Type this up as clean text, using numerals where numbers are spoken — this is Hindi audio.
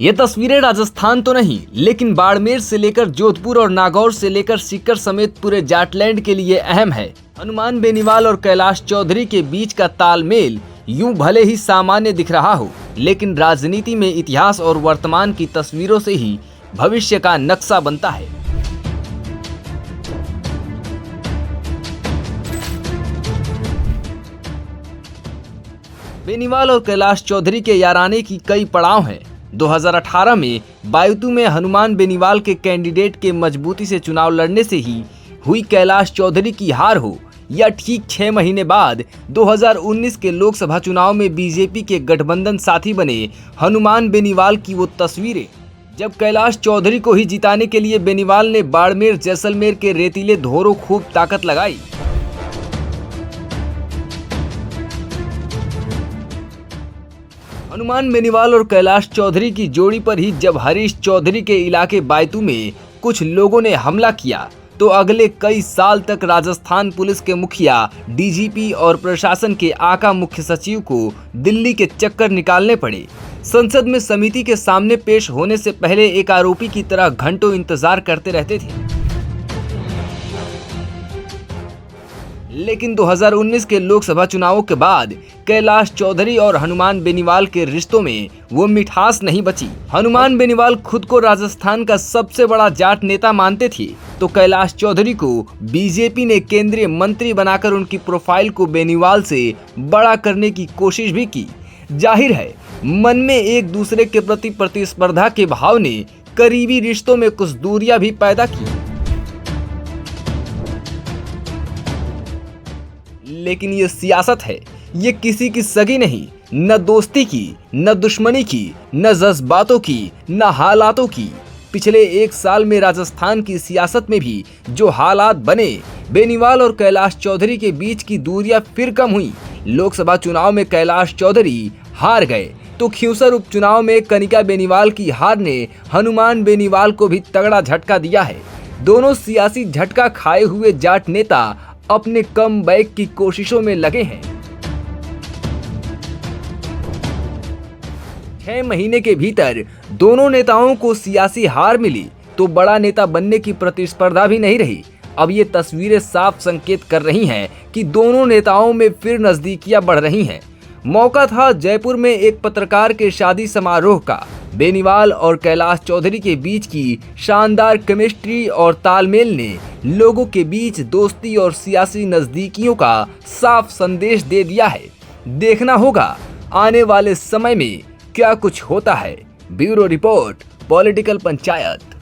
ये तस्वीरें राजस्थान तो नहीं, लेकिन बाड़मेर से लेकर जोधपुर और नागौर से लेकर सीकर समेत पूरे जाटलैंड के लिए अहम है। हनुमान बेनीवाल और कैलाश चौधरी के बीच का तालमेल यूं भले ही सामान्य दिख रहा हो, लेकिन राजनीति में इतिहास और वर्तमान की तस्वीरों से ही भविष्य का नक्शा बनता है। बेनीवाल और कैलाश चौधरी के याराने की कई पड़ाव हैं। 2018 में बायतू में हनुमान बेनीवाल के कैंडिडेट के मजबूती से चुनाव लड़ने से ही हुई कैलाश चौधरी की हार हो, या ठीक 6 महीने बाद 2019 के लोकसभा चुनाव में बीजेपी के गठबंधन साथी बने हनुमान बेनीवाल की वो तस्वीरें, जब कैलाश चौधरी को ही जिताने के लिए बेनीवाल ने बाड़मेर जैसलमेर के रेतीले धोरों खूब ताकत लगाई। हनुमान बेनीवाल और कैलाश चौधरी की जोड़ी पर ही जब हरीश चौधरी के इलाके बायतू में कुछ लोगों ने हमला किया, तो अगले कई साल तक राजस्थान पुलिस के मुखिया, डीजीपी और प्रशासन के आका मुख्य सचिव को दिल्ली के चक्कर निकालने पड़े। संसद में समिति के सामने पेश होने से पहले एक आरोपी की तरह घंटों इंतजार करते रहते थे। लेकिन 2019 के लोकसभा चुनावों के बाद कैलाश चौधरी और हनुमान बेनीवाल के रिश्तों में वो मिठास नहीं बची। हनुमान बेनीवाल खुद को राजस्थान का सबसे बड़ा जाट नेता मानते थे, तो कैलाश चौधरी को बीजेपी ने केंद्रीय मंत्री बनाकर उनकी प्रोफाइल को बेनीवाल से बड़ा करने की कोशिश भी की। जाहिर है, मन में एक दूसरे के प्रति प्रतिस्पर्धा के भाव ने करीबी रिश्तों में कुछ दूरियां भी पैदा की। लेकिन ये सियासत है, ये किसी की सगी नहीं, न दोस्ती की, न दुश्मनी की, न जज्बातों की, न हालातों की। पिछले 1 साल में राजस्थान की सियासत में भी जो हालात बने, बेनीवाल और कैलाश चौधरी के बीच की दूरियां फिर कम हुई। लोकसभा चुनाव में कैलाश चौधरी हार गए, तो खिंवसर उपचुनाव में कनिका बेनीवाल की हार ने हनुमान बेनीवाल को भी तगड़ा झटका दिया है। दोनों सियासी झटका खाए हुए जाट नेता अपने कम बैक की कोशिशों में लगे हैं। 6 महीने के भीतर दोनों नेताओं को सियासी हार मिली, तो बड़ा नेता बनने की प्रतिस्पर्धा भी नहीं रही। अब ये तस्वीरें साफ संकेत कर रही हैं कि दोनों नेताओं में फिर नजदीकियां बढ़ रही हैं। मौका था जयपुर में एक पत्रकार के शादी समारोह का। बेनीवाल और कैलाश चौधरी के बीच की शानदार केमिस्ट्री और तालमेल ने लोगों के बीच दोस्ती और सियासी नजदीकियों का साफ संदेश दे दिया है। देखना होगा आने वाले समय में क्या कुछ होता है। Bureau report, political panchayat.